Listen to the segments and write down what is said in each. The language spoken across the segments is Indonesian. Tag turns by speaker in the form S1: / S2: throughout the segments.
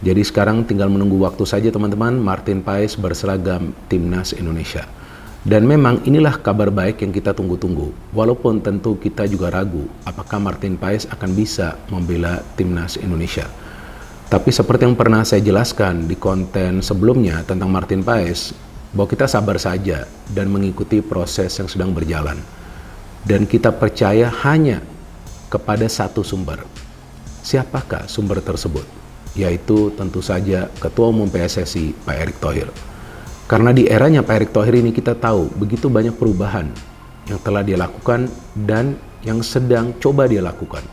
S1: Jadi sekarang tinggal menunggu waktu saja teman-teman, Martin Paes berseragam Timnas Indonesia. Dan memang inilah kabar baik yang kita tunggu-tunggu. Walaupun tentu kita juga ragu apakah Martin Paes akan bisa membela Timnas Indonesia. Tapi seperti yang pernah saya jelaskan di konten sebelumnya tentang Martin Paes, bahwa kita sabar saja dan mengikuti proses yang sedang berjalan. Dan kita percaya hanya kepada satu sumber. Siapakah sumber tersebut? Yaitu tentu saja Ketua Umum PSSI Pak Erick Thohir. Karena di eranya Pak Erick Thohir ini kita tahu begitu banyak perubahan yang telah dia lakukan dan yang sedang coba dia lakukan.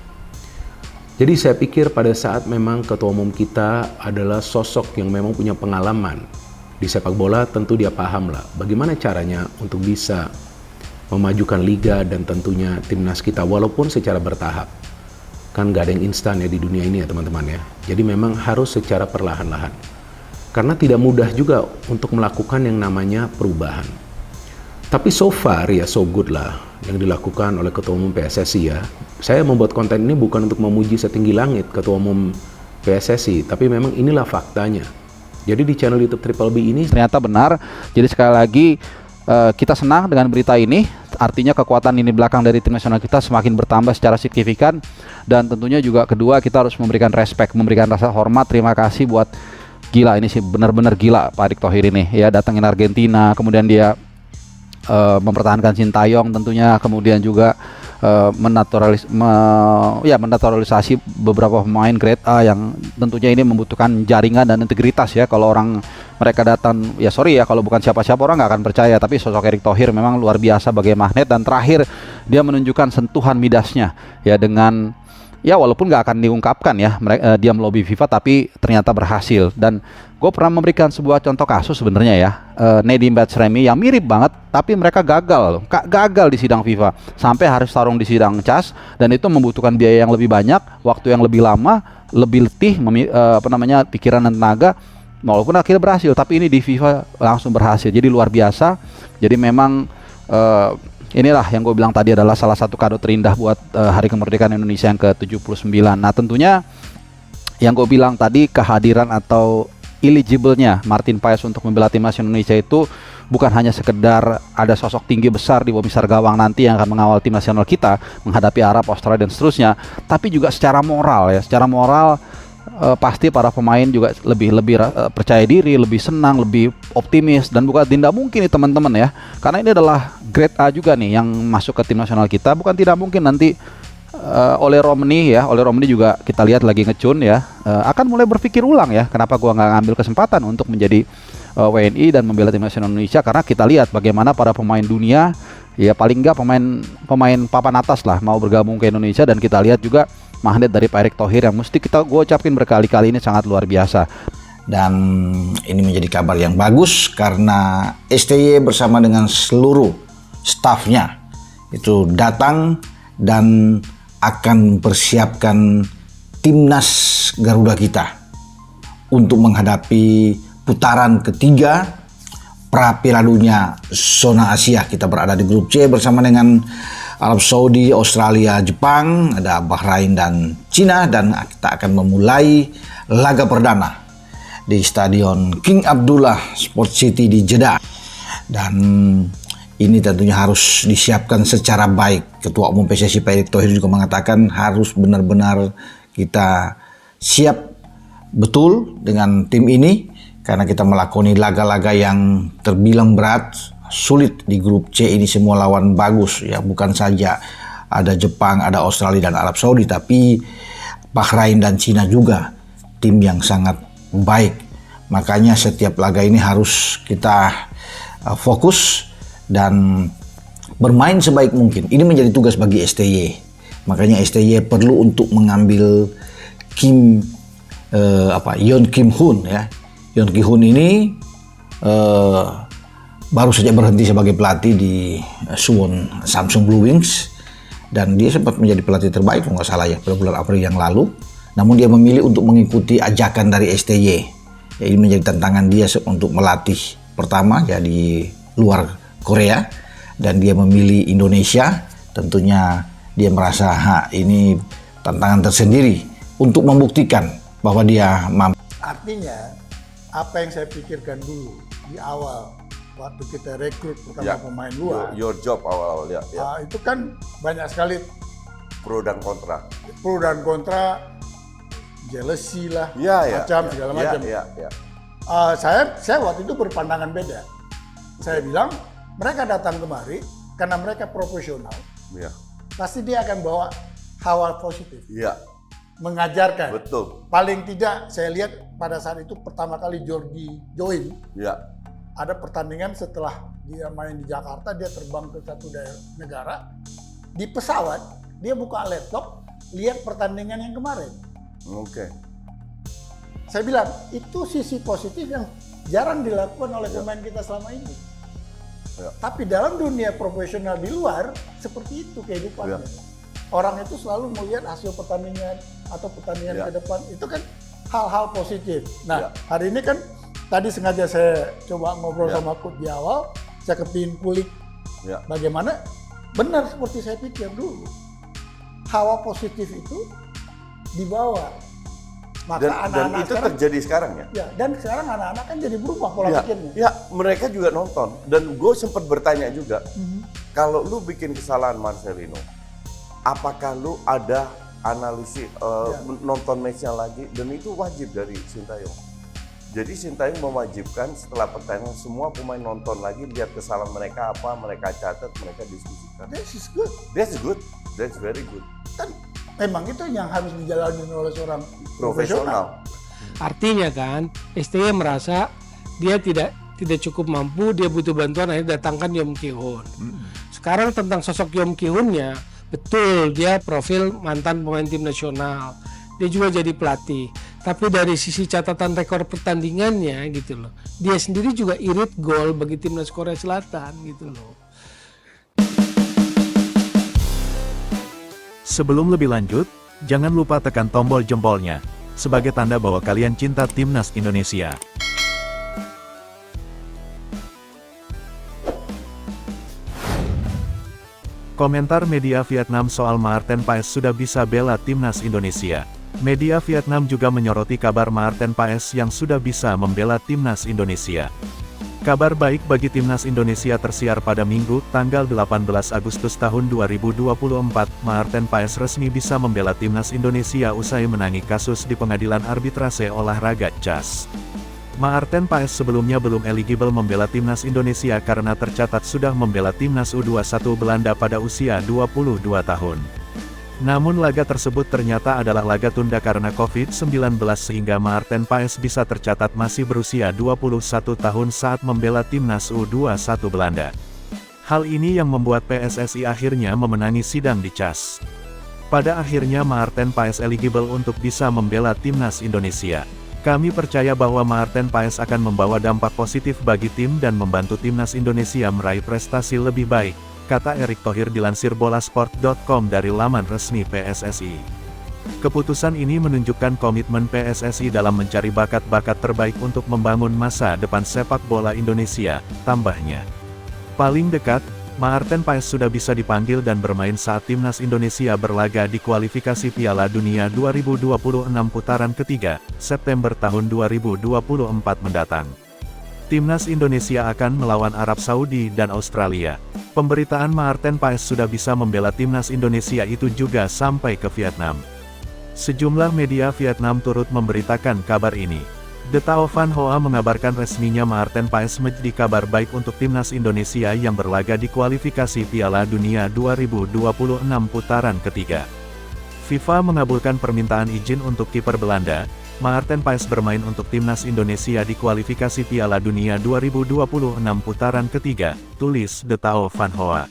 S1: Jadi saya pikir pada saat memang Ketua Umum kita adalah sosok yang memang punya pengalaman di sepak bola, tentu dia paham lah bagaimana caranya untuk bisa memajukan liga dan tentunya timnas kita walaupun secara bertahap. Kan gak ada yang instan ya di dunia ini ya teman-teman ya. Jadi memang harus secara perlahan-lahan. Karena tidak mudah juga untuk melakukan yang namanya perubahan. Tapi so far ya so good lah yang dilakukan oleh Ketua Umum PSSI ya. Saya membuat konten ini bukan untuk memuji setinggi langit Ketua Umum PSSI, tapi memang inilah faktanya. Jadi di channel YouTube Triple B ini
S2: ternyata benar. Jadi sekali lagi kita senang dengan berita ini. Artinya kekuatan ini belakang dari tim nasional kita semakin bertambah secara signifikan. Dan tentunya juga kedua kita harus memberikan respect, memberikan rasa hormat, terima kasih buat gila ini sih benar-benar gila Pak Erick Thohir ini ya, datangin Argentina, kemudian dia mempertahankan Sintayong tentunya, kemudian juga menaturalisasi beberapa pemain grade A yang tentunya ini membutuhkan jaringan dan integritas ya. Kalau orang mereka datang ya sorry ya, kalau bukan siapa-siapa orang nggak akan percaya, tapi sosok Erick Thohir memang luar biasa sebagai magnet. Dan terakhir dia menunjukkan sentuhan midasnya ya, dengan ya walaupun nggak akan diungkapkan ya dia melobi FIFA, tapi ternyata berhasil. Dan gue pernah memberikan sebuah contoh kasus sebenarnya ya, Nedim Batsremi yang mirip banget, tapi mereka gagal di sidang FIFA sampai harus tarung di sidang CAS, dan itu membutuhkan biaya yang lebih banyak, waktu yang lebih lama, lebih letih, pikiran dan tenaga, walaupun akhirnya berhasil. Tapi ini di FIFA langsung berhasil, jadi luar biasa. Jadi memang inilah yang gue bilang tadi adalah salah satu kado terindah buat Hari Kemerdekaan Indonesia yang ke-79. Nah tentunya yang gue bilang tadi, kehadiran atau eligible-nya Martin Paes untuk membela timnas Indonesia itu bukan hanya sekedar ada sosok tinggi besar di bawah misar gawang nanti yang akan mengawal tim nasional kita menghadapi Arab, Australia dan seterusnya, tapi juga secara moral ya. Secara moral pasti para pemain juga lebih percaya diri, lebih senang, lebih optimis, dan bukan tidak mungkin nih teman-teman ya, karena ini adalah grade A juga nih yang masuk ke tim nasional kita. Bukan tidak mungkin nanti oleh Romney juga kita lihat lagi ngecun ya, akan mulai berpikir ulang ya, kenapa gua nggak ngambil kesempatan untuk menjadi WNI dan membela tim nasional Indonesia. Karena kita lihat bagaimana para pemain dunia ya, paling nggak pemain papan atas lah mau bergabung ke Indonesia, dan kita lihat juga magnet dari Pak Erick Thohir yang mesti gue ucapin berkali-kali ini sangat luar biasa.
S3: Dan ini menjadi kabar yang bagus karena STY bersama dengan seluruh stafnya itu datang dan akan mempersiapkan timnas Garuda kita untuk menghadapi putaran ketiga Piala Dunia zona Asia. Kita berada di grup C bersama dengan Arab Saudi, Australia, Jepang, ada Bahrain dan Cina, dan kita akan memulai laga perdana di Stadion King Abdullah Sport City di Jeddah. Dan ini tentunya harus disiapkan secara baik. Ketua Umum PSSI Pak Erick Thohir juga mengatakan harus benar-benar kita siap betul dengan tim ini, karena kita melakoni laga-laga yang terbilang berat, sulit di grup C ini. Semua lawan bagus ya, bukan saja ada Jepang, ada Australia dan Arab Saudi, tapi Bahrain dan Cina juga tim yang sangat baik. Makanya setiap laga ini harus kita fokus dan bermain sebaik mungkin. Ini menjadi tugas bagi STY. Makanya STY perlu untuk mengambil Yeon Kim Hoon ya. Yeon Kim Hoon ini baru saja berhenti sebagai pelatih di Suwon Samsung Blue Wings, dan dia sempat menjadi pelatih terbaik kalau nggak salah ya pada bulan April yang lalu. Namun dia memilih untuk mengikuti ajakan dari STY. Ya, ini menjadi tantangan dia untuk melatih pertama ya di luar Korea, dan dia memilih Indonesia. Tentunya dia merasa ini tantangan tersendiri untuk membuktikan bahwa dia mampu.
S4: Artinya apa yang saya pikirkan dulu di awal waktu kita rekrut pertama pemain luar,
S5: your job awal-awal ya.
S4: itu kan banyak sekali
S5: Pro dan kontra.
S4: Jealousy lah, segala macam. Saya waktu itu berpandangan beda. Saya bilang mereka datang kemari karena mereka profesional.
S5: Iya.
S4: Pasti dia akan bawa hawa positif.
S5: Iya.
S4: Mengajarkan.
S5: Betul.
S4: Paling tidak saya lihat pada saat itu pertama kali Jordi join.
S5: Iya.
S4: Ada pertandingan setelah dia main di Jakarta, dia terbang ke satu negara. Di pesawat dia buka laptop, lihat pertandingan yang kemarin.
S5: Oke.
S4: Saya bilang itu sisi positif yang jarang dilakukan oleh pemain kita selama ini.
S5: Ya.
S4: Tapi dalam dunia profesional di luar seperti itu kehidupannya.
S5: Ya.
S4: Orang itu selalu melihat hasil pertandingan atau pertandingan ke depan, itu kan hal-hal positif. Nah, hari ini kan tadi sengaja saya coba ngobrol sama Coach di awal, saya kepingin kulik bagaimana benar seperti saya pikir dulu. Hawa positif itu dibawa. Maka
S5: dan itu
S4: sekarang,
S5: terjadi sekarang ya?
S4: Ya, dan sekarang anak-anak kan jadi berubah pola pikirnya.
S5: Ya, mereka juga nonton. Dan gue sempat bertanya juga, kalau lu bikin kesalahan Marcelino, apakah lu ada analisis nonton match-nya lagi? Dan itu wajib dari Sintayong. Jadi Sintayong mewajibkan setelah pertandingan semua pemain nonton lagi, lihat kesalahan mereka apa, mereka catat, mereka diskusikan.
S4: This is good.
S5: That's good. That's very good.
S4: Kan memang itu yang harus dijalani oleh seorang
S5: profesional.
S6: Artinya kan, STY merasa dia tidak cukup mampu, dia butuh bantuan, akhirnya datangkan Yom Ki-hoon. Sekarang tentang sosok Yom Ki-hoonnya, betul dia profil mantan pemain tim nasional, dia juga jadi pelatih. Tapi dari sisi catatan rekor pertandingannya gitu loh, dia sendiri juga irit gol bagi timnas Korea Selatan gitu loh.
S7: Sebelum lebih lanjut, jangan lupa tekan tombol jempolnya, sebagai tanda bahwa kalian cinta Timnas Indonesia. Komentar media Vietnam soal Maarten Paes sudah bisa bela Timnas Indonesia. Media Vietnam juga menyoroti kabar Maarten Paes yang sudah bisa membela Timnas Indonesia. Kabar baik bagi Timnas Indonesia tersiar pada Minggu, tanggal 18 Agustus tahun 2024, Maarten Paes resmi bisa membela Timnas Indonesia usai menangi kasus di Pengadilan Arbitrase Olahraga CAS. Maarten Paes sebelumnya belum eligible membela Timnas Indonesia karena tercatat sudah membela Timnas U21 Belanda pada usia 22 tahun. Namun laga tersebut ternyata adalah laga tunda karena COVID-19 sehingga Maarten Paes bisa tercatat masih berusia 21 tahun saat membela Timnas U21 Belanda. Hal ini yang membuat PSSI akhirnya memenangi sidang di CAS. Pada akhirnya Maarten Paes eligible untuk bisa membela Timnas Indonesia. Kami percaya bahwa Maarten Paes akan membawa dampak positif bagi tim dan membantu Timnas Indonesia meraih prestasi lebih baik, kata Erick Thohir dilansir bolasport.com dari laman resmi PSSI. Keputusan ini menunjukkan komitmen PSSI dalam mencari bakat-bakat terbaik untuk membangun masa depan sepak bola Indonesia, tambahnya. Paling dekat, Maarten Paes sudah bisa dipanggil dan bermain saat Timnas Indonesia berlaga di kualifikasi Piala Dunia 2026 putaran ketiga, September tahun 2024 mendatang. Timnas Indonesia akan melawan Arab Saudi dan Australia. Pemberitaan Maarten Paes sudah bisa membela Timnas Indonesia itu juga sampai ke Vietnam. Sejumlah media Vietnam turut memberitakan kabar ini. The Tao Van Hoa mengabarkan resminya Maarten Paes menjadi kabar baik untuk Timnas Indonesia yang berlaga di kualifikasi Piala Dunia 2026 putaran ketiga. FIFA mengabulkan permintaan izin untuk kiper Belanda. Maarten Paes bermain untuk Timnas Indonesia di kualifikasi Piala Dunia 2026 putaran ketiga, tulis The Tao Van Hoa.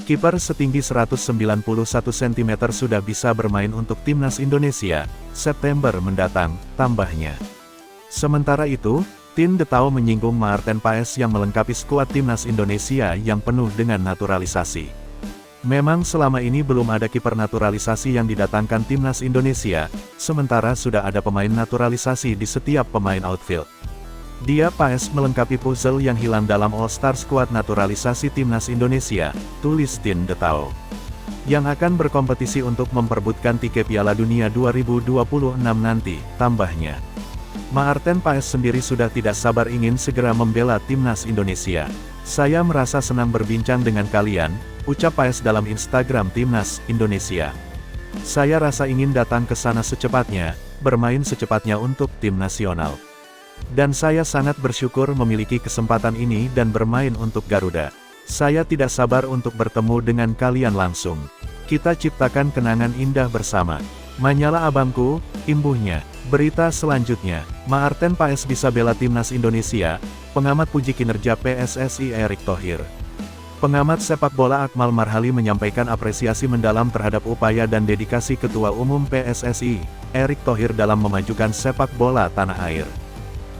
S7: Kiper setinggi 191 cm sudah bisa bermain untuk Timnas Indonesia, September mendatang, tambahnya. Sementara itu, tim The Tao menyinggung Maarten Paes yang melengkapi skuad Timnas Indonesia yang penuh dengan naturalisasi. Memang selama ini belum ada kiper naturalisasi yang didatangkan Timnas Indonesia, sementara sudah ada pemain naturalisasi di setiap pemain outfield. Dia Paes melengkapi puzzle yang hilang dalam All-Star Squad naturalisasi Timnas Indonesia, tulis tim The Tao. Yang akan berkompetisi untuk memperebutkan tiket Piala Dunia 2026 nanti, tambahnya. Maarten Paes sendiri sudah tidak sabar ingin segera membela timnas Indonesia. Saya merasa senang berbincang dengan kalian, ucap Paes dalam Instagram timnas Indonesia. Saya rasa ingin datang ke sana secepatnya, bermain secepatnya untuk tim nasional. Dan saya sangat bersyukur memiliki kesempatan ini dan bermain untuk Garuda. Saya tidak sabar untuk bertemu dengan kalian langsung. Kita ciptakan kenangan indah bersama. Manyala abangku, imbuhnya. Berita selanjutnya, Maarten Paes bisa bela timnas Indonesia, pengamat puji kinerja PSSI Erick Thohir. Pengamat sepak bola Akmal Marhali menyampaikan apresiasi mendalam terhadap upaya dan dedikasi Ketua Umum PSSI, Erick Thohir dalam memajukan sepak bola tanah air.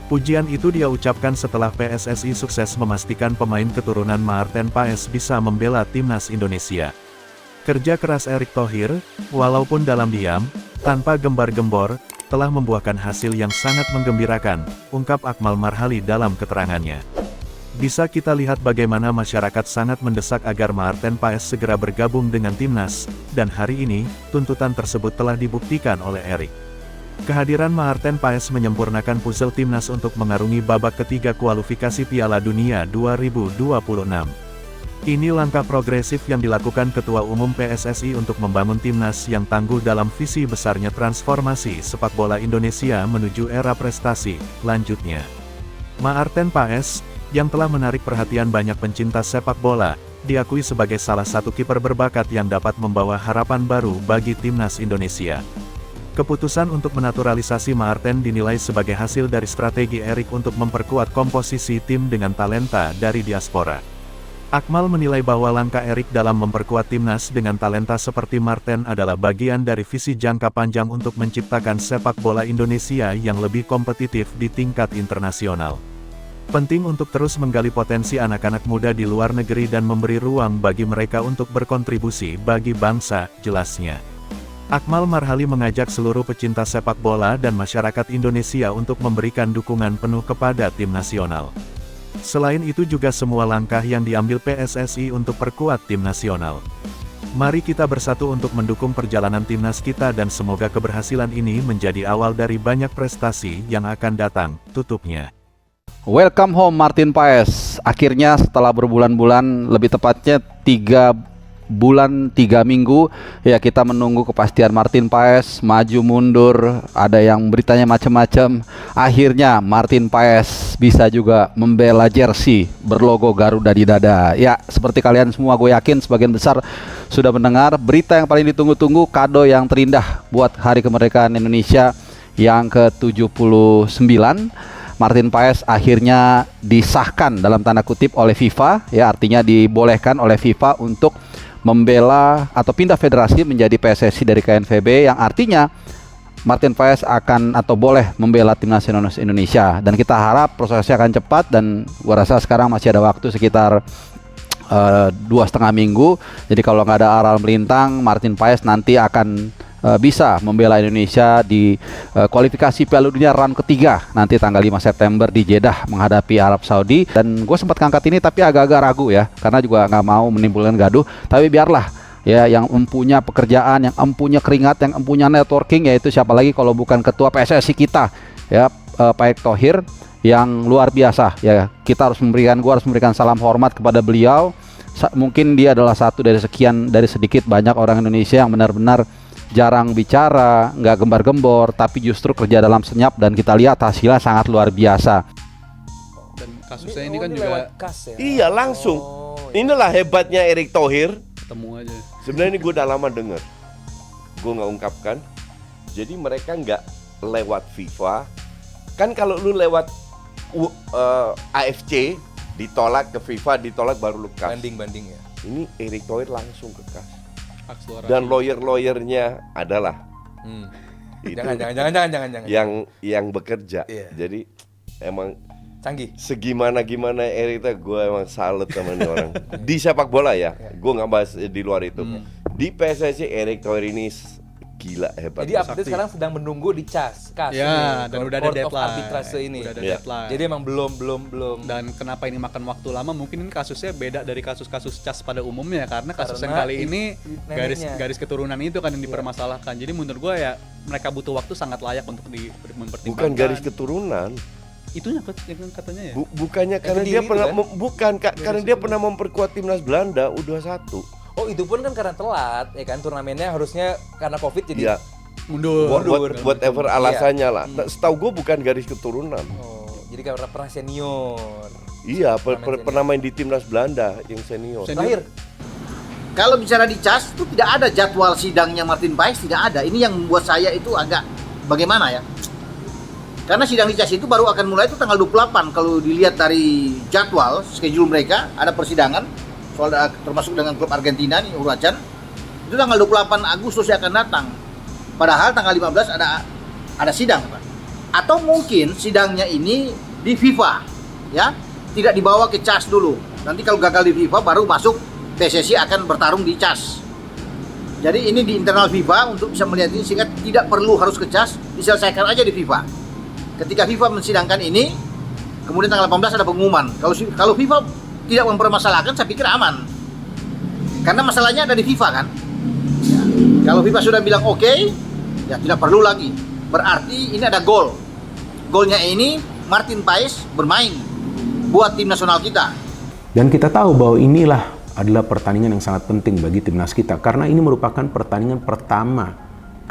S7: Pujian itu dia ucapkan setelah PSSI sukses memastikan pemain keturunan Maarten Paes bisa membela timnas Indonesia. Kerja keras Erick Thohir, walaupun dalam diam, tanpa gembar-gembor, telah membuahkan hasil yang sangat menggembirakan, ungkap Akmal Marhali dalam keterangannya. Bisa kita lihat bagaimana masyarakat sangat mendesak agar Maarten Paes segera bergabung dengan timnas, dan hari ini, tuntutan tersebut telah dibuktikan oleh Erick. Kehadiran Maarten Paes menyempurnakan puzzle timnas untuk mengarungi babak ketiga kualifikasi Piala Dunia 2026. Ini langkah progresif yang dilakukan Ketua Umum PSSI untuk membangun timnas yang tangguh dalam visi besarnya transformasi sepak bola Indonesia menuju era prestasi, lanjutnya. Maarten Paes, yang telah menarik perhatian banyak pencinta sepak bola, diakui sebagai salah satu kiper berbakat yang dapat membawa harapan baru bagi timnas Indonesia. Keputusan untuk menaturalisasi Maarten dinilai sebagai hasil dari strategi Erick untuk memperkuat komposisi tim dengan talenta dari diaspora. Akmal menilai bahwa langkah Erick dalam memperkuat timnas dengan talenta seperti Maarten adalah bagian dari visi jangka panjang untuk menciptakan sepak bola Indonesia yang lebih kompetitif di tingkat internasional. Penting untuk terus menggali potensi anak-anak muda di luar negeri dan memberi ruang bagi mereka untuk berkontribusi bagi bangsa, jelasnya. Akmal Marhali mengajak seluruh pecinta sepak bola dan masyarakat Indonesia untuk memberikan dukungan penuh kepada tim nasional. Selain itu juga semua langkah yang diambil PSSI untuk perkuat tim nasional. Mari kita bersatu untuk mendukung perjalanan timnas kita dan semoga keberhasilan ini menjadi awal dari banyak prestasi yang akan datang, tutupnya.
S2: Welcome home Maarten Paes. Akhirnya setelah berbulan-bulan, lebih tepatnya 3 bulan 3 minggu, ya kita menunggu kepastian Maarten Paes, maju mundur, ada yang beritanya macam-macam. Akhirnya Maarten Paes bisa juga membela jersey berlogo Garuda di dada. Ya, seperti kalian semua, gue yakin sebagian besar sudah mendengar berita yang paling ditunggu-tunggu, kado yang terindah buat Hari Kemerdekaan Indonesia yang ke-79. Maarten Paes akhirnya disahkan dalam tanda kutip oleh FIFA, ya artinya dibolehkan oleh FIFA untuk membela atau pindah federasi menjadi PSSI dari KNVB, yang artinya Maarten Paes akan atau boleh membela timnas Indonesia, dan kita harap prosesnya akan cepat, dan gua rasa sekarang masih ada waktu sekitar 2,5 minggu. Jadi kalau nggak ada aral melintang, Maarten Paes nanti akan bisa membela Indonesia di kualifikasi Piala Dunia round ketiga nanti tanggal 5 September di Jeddah menghadapi Arab Saudi. Dan gue sempat ngangkat ini tapi agak-agak ragu ya, karena juga nggak mau menimbulkan gaduh. Tapi biarlah ya, yang empunya pekerjaan, yang empunya keringat, yang empunya networking, yaitu siapa lagi kalau bukan Ketua PSSI kita ya, Pak Erick Thohir, yang luar biasa ya. Kita harus memberikan, gue harus memberikan salam hormat kepada beliau. Mungkin dia adalah satu dari sekian, dari sedikit banyak orang Indonesia yang benar-benar jarang bicara, nggak gembar-gembor, tapi justru kerja dalam senyap, dan kita lihat hasilnya sangat luar biasa.
S8: Dan kasusnya ini kan juga
S5: ya? Iya, langsung. Inilah hebatnya Erick Thohir.
S8: Ketemu aja.
S5: Sebenarnya ini gue udah lama denger, gue nggak ungkapkan. Jadi mereka nggak lewat FIFA. Kan kalau lu lewat AFC ditolak ke FIFA, ditolak baru lu kas.
S8: Banding ya.
S5: Ini Erick Thohir langsung ke kas.
S8: Akselerasi.
S5: Dan lawyer-lawyernya adalah itu
S8: Jangan.
S5: yang bekerja.
S8: Iya.
S5: Jadi emang
S8: Canggih.
S5: segimana Erick Thohir, gue emang salut sama ini orang. Di sepak bola ya, gue nggak bahas di luar itu. Di PSSI Erick Thohir ini gila hebat.
S8: Jadi update sekarang sedang menunggu di CAS.
S9: Ya, dan udah ada
S8: Court of
S9: deadline.
S8: Arbitrase ini.
S9: Udah ada
S5: Iya.
S9: deadline.
S8: Jadi emang belum.
S9: Dan kenapa ini makan waktu lama? Mungkin ini kasusnya beda dari kasus-kasus cas pada umumnya karena kasus yang
S8: Karena
S9: kali ini
S8: neneknya.
S9: garis keturunan itu kan yang dipermasalahkan. Jadi menurut gue ya mereka butuh waktu sangat layak untuk mempertimbangkan.
S5: Bukan garis keturunan.
S9: Itunya yang katanya ya.
S5: Bukannya karena
S8: Kediri
S5: dia
S8: itu
S5: pernah
S8: kan?
S5: bukan Kak, karena dia pernah memperkuat timnas Belanda U21.
S8: Oh itu pun kan karena telat ya kan turnamennya harusnya karena COVID jadi
S5: Iya.
S9: Mundur.
S5: Whatever alasannya lah. Nah, setahu gue bukan garis keturunan.
S8: jadi karena pernah senior.
S5: Iya,
S8: Pernah
S5: pernah main di timnas Belanda yang senior.
S8: Terakhir
S3: Kalau bicara di CAS itu tidak ada jadwal sidangnya Martin Paes, tidak ada. Ini yang membuat saya itu agak bagaimana ya? Karena sidang di CAS itu baru akan mulai itu tanggal 28. Kalau dilihat dari jadwal, schedule mereka, ada persidangan soal termasuk dengan klub Argentina nih, Huracan. Itu tanggal 28 Agustus yang akan datang. Padahal tanggal 15 ada sidang, Pak. Atau mungkin sidangnya ini di FIFA, ya. Tidak dibawa ke CAS dulu. Nanti kalau gagal di FIFA baru masuk PSSI akan bertarung di CAS. Jadi ini di internal FIFA untuk bisa melihat ini sehingga tidak perlu harus ke CAS, diselesaikan aja di FIFA. Ketika FIFA mensidangkan ini, kemudian tanggal 18 ada pengumuman. Kalau FIFA tidak mempermasalahkan, saya pikir aman. Karena masalahnya ada di FIFA kan. Ya. Kalau FIFA sudah bilang oke, ya tidak perlu lagi. Berarti ini ada gol. Golnya ini Martin Paes bermain buat tim nasional kita.
S1: Dan kita tahu bahwa inilah adalah pertandingan yang sangat penting bagi timnas kita karena ini merupakan pertandingan pertama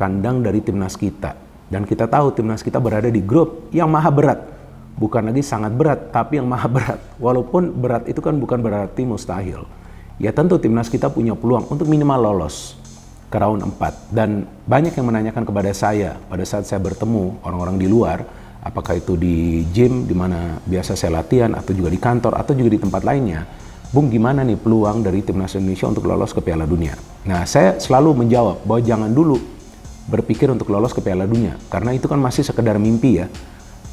S1: kandang dari timnas kita. Dan kita tahu timnas kita berada di grup yang maha berat. Bukan lagi sangat berat, tapi yang maha berat. Walaupun berat itu kan bukan berarti mustahil. Ya tentu timnas kita punya peluang untuk minimal lolos ke round 4. Dan banyak yang menanyakan kepada saya pada saat saya bertemu orang-orang di luar, apakah itu di gym di mana biasa saya latihan atau juga di kantor atau juga di tempat lainnya. Bung, gimana nih peluang dari timnas Indonesia untuk lolos ke Piala Dunia? Nah, saya selalu menjawab bahwa jangan dulu berpikir untuk lolos ke Piala Dunia karena itu kan masih sekedar mimpi ya.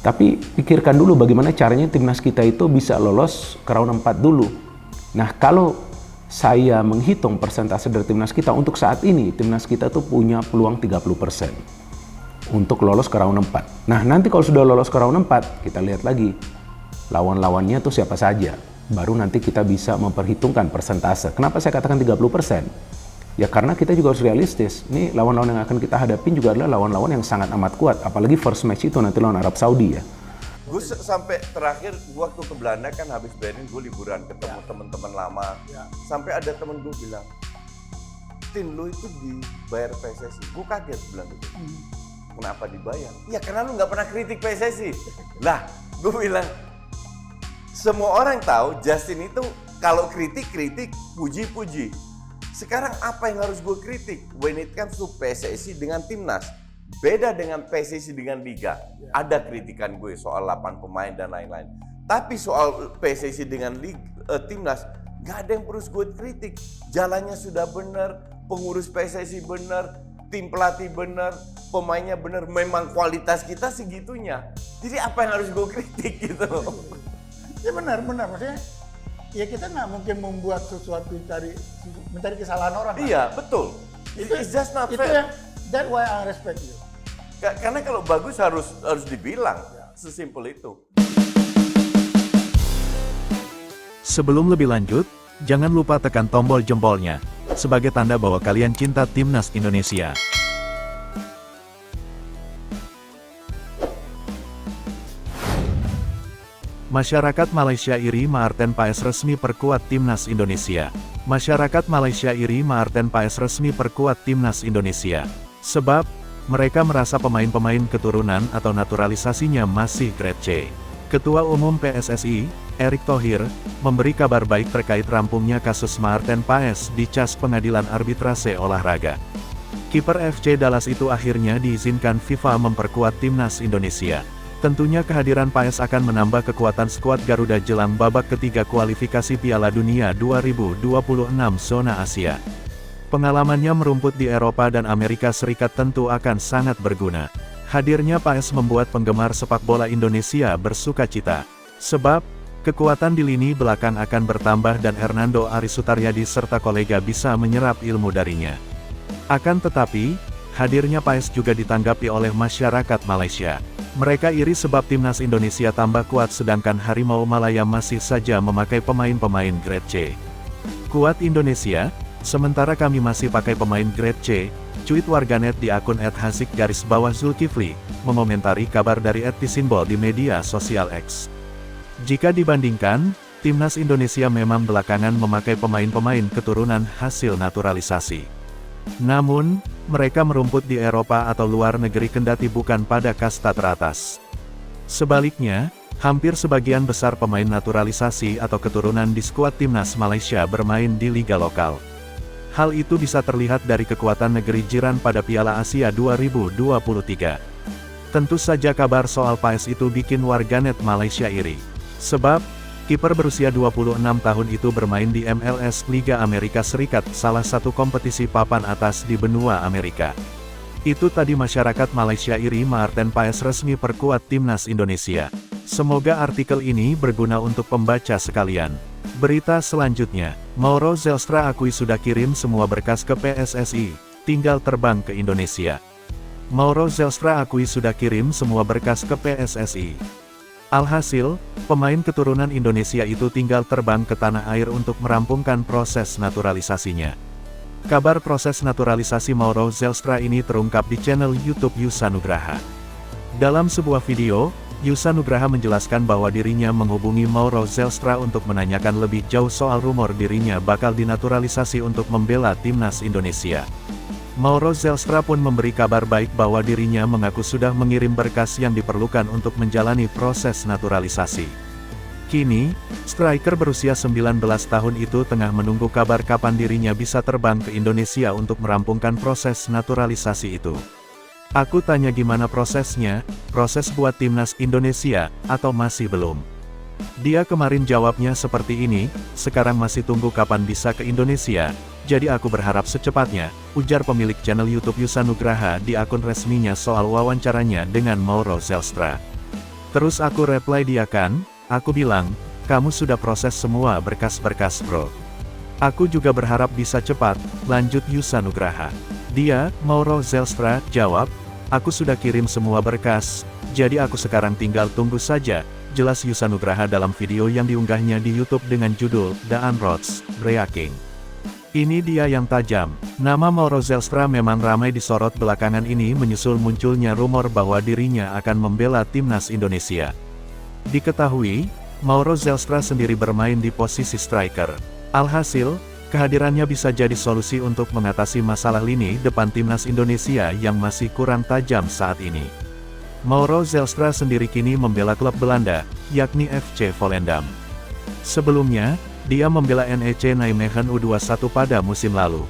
S1: Tapi pikirkan dulu bagaimana caranya timnas kita itu bisa lolos ke round 4 dulu. Nah, kalau saya menghitung persentase dari timnas kita untuk saat ini, timnas kita tuh punya peluang 30% untuk lolos ke round 4. Nah, nanti kalau sudah lolos ke round 4, kita lihat lagi lawan-lawannya tuh siapa saja. Baru nanti kita bisa memperhitungkan persentase. Kenapa saya katakan 30%? Ya karena kita juga harus realistis. Ini lawan-lawan yang akan kita hadapin juga adalah lawan-lawan yang sangat amat kuat. Apalagi first match itu nanti lawan Arab Saudi ya.
S5: Gue sampai terakhir waktu ke Belanda kan habis Berlin gue liburan ketemu teman-teman lama. Sampai ada temen gue bilang, Tin lu itu dibayar PSSI. Gue kaget bilang gitu. Kenapa dibayar? Ya karena lu nggak pernah kritik PSSI. Lah, gue bilang semua orang tahu Justin itu kalau kritik, puji-puji. Sekarang apa yang harus gue kritik? When it comes to PSSI dengan timnas, beda dengan PSSI dengan liga. Ada kritikan gue soal 8 pemain dan lain-lain. Tapi soal PSSI dengan timnas, nggak ada yang perlu gue kritik. Jalannya sudah benar, pengurus PSSI benar, tim pelatih benar, pemainnya benar. Memang kualitas kita segitunya. Jadi apa yang harus gue kritik gitu?
S4: Ya benar maksudnya. Ya kita nggak mungkin membuat sesuatu mencari kesalahan orang.
S5: Iya, betul. It's just not
S4: itu
S5: fair.
S4: yang that why I respect you.
S5: Karena kalau bagus harus dibilang. Sesimpel itu.
S7: Sebelum lebih lanjut, jangan lupa tekan tombol jempolnya sebagai tanda bahwa kalian cinta timnas Indonesia. Masyarakat Malaysia iri Martin Paes resmi perkuat timnas Indonesia. Masyarakat Malaysia iri Martin Paes resmi perkuat timnas Indonesia. Sebab, mereka merasa pemain-pemain keturunan atau naturalisasinya masih grade C. Ketua Umum PSSI, Erick Thohir, memberi kabar baik terkait rampungnya kasus Martin Paes di CAS Pengadilan Arbitrase Olahraga. Kiper FC Dallas itu akhirnya diizinkan FIFA memperkuat timnas Indonesia. Tentunya kehadiran Paes akan menambah kekuatan skuad Garuda jelang babak ketiga kualifikasi Piala Dunia 2026 zona Asia. Pengalamannya merumput di Eropa dan Amerika Serikat tentu akan sangat berguna. Hadirnya Paes membuat penggemar sepak bola Indonesia bersukacita. Sebab, kekuatan di lini belakang akan bertambah dan Hernando Ari Sutaryadi serta kolega bisa menyerap ilmu darinya. Akan tetapi, hadirnya Paes juga ditanggapi oleh masyarakat Malaysia. Mereka iri sebab timnas Indonesia tambah kuat sedangkan Harimau Malaya masih saja memakai pemain-pemain grade C. Kuat Indonesia, sementara kami masih pakai pemain grade C, cuit warganet di akun @hasik_Zulkifli, mengomentari kabar dari @tisimbol di media sosial X. Jika dibandingkan, timnas Indonesia memang belakangan memakai pemain-pemain keturunan hasil naturalisasi. Namun, mereka merumput di Eropa atau luar negeri kendati bukan pada kasta teratas. Sebaliknya, hampir sebagian besar pemain naturalisasi atau keturunan di skuad timnas Malaysia bermain di liga lokal. Hal itu bisa terlihat dari kekuatan negeri jiran pada Piala Asia 2023. Tentu saja kabar soal Paes itu bikin warganet Malaysia iri. Sebab, kiper berusia 26 tahun itu bermain di MLS Liga Amerika Serikat, salah satu kompetisi papan atas di benua Amerika. Itu tadi masyarakat Malaysia iri Martin Paes resmi perkuat timnas Indonesia. Semoga artikel ini berguna untuk pembaca sekalian. Berita selanjutnya, Mauro Zelstra akui sudah kirim semua berkas ke PSSI, tinggal terbang ke Indonesia. Mauro Zelstra akui sudah kirim semua berkas ke PSSI. Alhasil, pemain keturunan Indonesia itu tinggal terbang ke tanah air untuk merampungkan proses naturalisasinya. Kabar proses naturalisasi Mauro Zelstra ini terungkap di channel YouTube Yusa Nugraha. Dalam sebuah video, Yusa Nugraha menjelaskan bahwa dirinya menghubungi Mauro Zelstra untuk menanyakan lebih jauh soal rumor dirinya bakal dinaturalisasi untuk membela timnas Indonesia. Mauro Zelstra pun memberi kabar baik bahwa dirinya mengaku sudah mengirim berkas yang diperlukan untuk menjalani proses naturalisasi. Kini, striker berusia 19 tahun itu tengah menunggu kabar kapan dirinya bisa terbang ke Indonesia untuk merampungkan proses naturalisasi itu. Aku tanya gimana prosesnya, proses buat timnas Indonesia, atau masih belum? Dia kemarin jawabnya seperti ini, sekarang masih tunggu kapan bisa ke Indonesia, jadi aku berharap secepatnya, ujar pemilik channel YouTube Yusa Nugraha di akun resminya soal wawancaranya dengan Mauro Zelstra. Terus aku reply dia kan, aku bilang, kamu sudah proses semua berkas-berkas bro. Aku juga berharap bisa cepat, lanjut Yusa Nugraha. Dia, Mauro Zelstra, jawab, aku sudah kirim semua berkas, jadi aku sekarang tinggal tunggu saja, jelas Yusa Nugraha dalam video yang diunggahnya di YouTube dengan judul The Unroads Breaking. Ini dia yang tajam. Nama Mauro Zelstra memang ramai disorot belakangan ini menyusul munculnya rumor bahwa dirinya akan membela timnas Indonesia. Diketahui, Mauro Zelstra sendiri bermain di posisi striker. Alhasil, kehadirannya bisa jadi solusi untuk mengatasi masalah lini depan timnas Indonesia yang masih kurang tajam saat ini. Mauro Zelstra sendiri kini membela klub Belanda, yakni FC Volendam. Sebelumnya, dia membela NEC Nijmegen U21 pada musim lalu.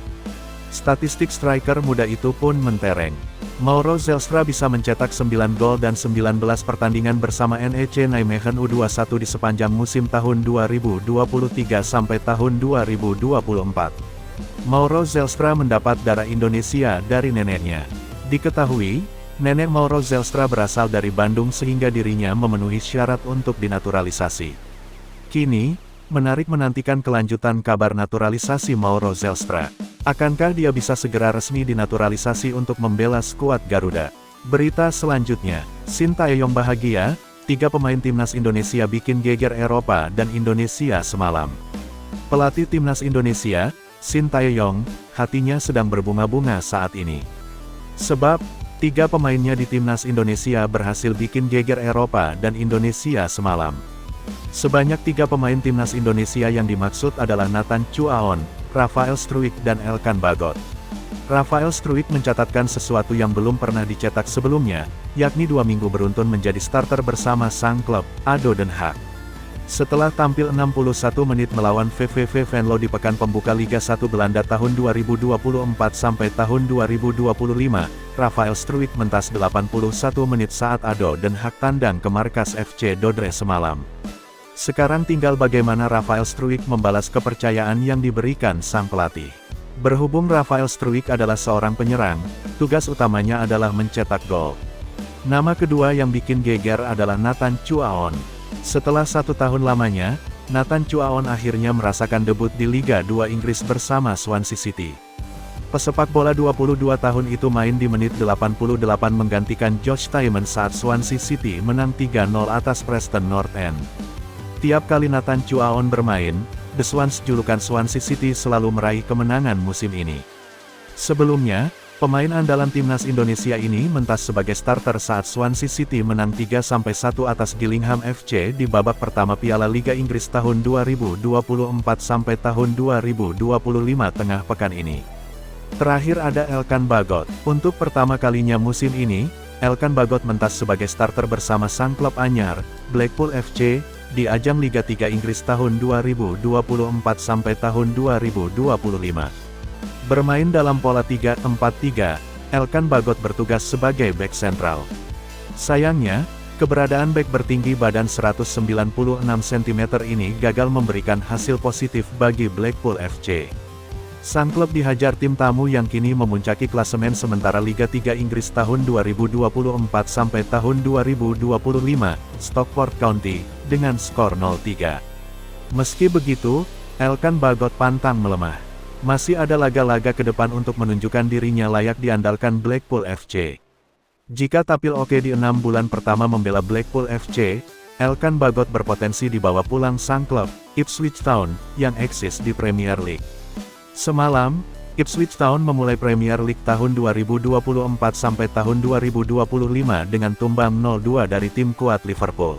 S7: Statistik striker muda itu pun mentereng. Mauro Zelstra bisa mencetak 9 gol dan 19 pertandingan bersama NEC Nijmegen U21 di sepanjang musim tahun 2023 sampai tahun 2024. Mauro Zelstra mendapat darah Indonesia dari neneknya. Diketahui, nenek Mauro Zelstra berasal dari Bandung sehingga dirinya memenuhi syarat untuk dinaturalisasi. Kini, menarik menantikan kelanjutan kabar naturalisasi Mauro Zelstra. Akankah dia bisa segera resmi dinaturalisasi untuk membela skuad Garuda? Berita selanjutnya, Sintayong bahagia, 3 pemain timnas Indonesia bikin geger Eropa dan Indonesia semalam. Pelatih timnas Indonesia, Sintayong, hatinya sedang berbunga-bunga saat ini. Sebab, 3 pemainnya di timnas Indonesia berhasil bikin geger Eropa dan Indonesia semalam. Sebanyak 3 pemain timnas Indonesia yang dimaksud adalah Nathan Chuaon, Rafael Struijk dan Elkan Bagot. Rafael Struijk mencatatkan sesuatu yang belum pernah dicetak sebelumnya, yakni 2 minggu beruntun menjadi starter bersama sang klub, ADO Den Haag. Setelah tampil 61 menit melawan VVV Venlo di pekan pembuka Liga 1 Belanda tahun 2024 sampai tahun 2025, Rafael Struijk mentas 81 menit saat ADO Den Haag tandang ke markas FC Dordrecht semalam. Sekarang tinggal bagaimana Rafael Struijk membalas kepercayaan yang diberikan sang pelatih. Berhubung Rafael Struijk adalah seorang penyerang, tugas utamanya adalah mencetak gol. Nama kedua yang bikin geger adalah Nathan Chuaon. Setelah 1 tahun lamanya, Nathan Chuaon akhirnya merasakan debut di Liga 2 Inggris bersama Swansea City. Pesepak bola 22 tahun itu main di menit 88 menggantikan Josh Tymon saat Swansea City menang 3-0 atas Preston North End. Tiap kali Nathan Chuaon bermain, The Swans julukan Swansea City selalu meraih kemenangan musim ini. Sebelumnya, pemain andalan timnas Indonesia ini mentas sebagai starter saat Swansea City menang 3-1 atas Gillingham FC di babak pertama Piala Liga Inggris tahun 2024 sampai tahun 2025 tengah pekan ini. Terakhir ada Elkan Bagot. Untuk pertama kalinya musim ini, Elkan Bagot mentas sebagai starter bersama sang klub anyar, Blackpool FC, di ajang Liga 3 Inggris tahun 2024 sampai tahun 2025. Bermain dalam pola 3-4-3, Elkan Bagot bertugas sebagai bek sentral. Sayangnya, keberadaan bek bertinggi badan 196 cm ini gagal memberikan hasil positif bagi Blackpool FC. Sang klub dihajar tim tamu yang kini memuncaki klasemen sementara Liga 3 Inggris tahun 2024 sampai tahun 2025, Stockport County, dengan skor 0-3. Meski begitu, Elkan Bagot pantang melemah. Masih ada laga-laga ke depan untuk menunjukkan dirinya layak diandalkan Blackpool FC. Jika tampil oke di 6 bulan pertama membela Blackpool FC, Elkan Bagot berpotensi dibawa pulang sang klub, Ipswich Town, yang eksis di Premier League. Semalam, Ipswich Town memulai Premier League tahun 2024 sampai tahun 2025 dengan tumbang 0-2 dari tim kuat Liverpool.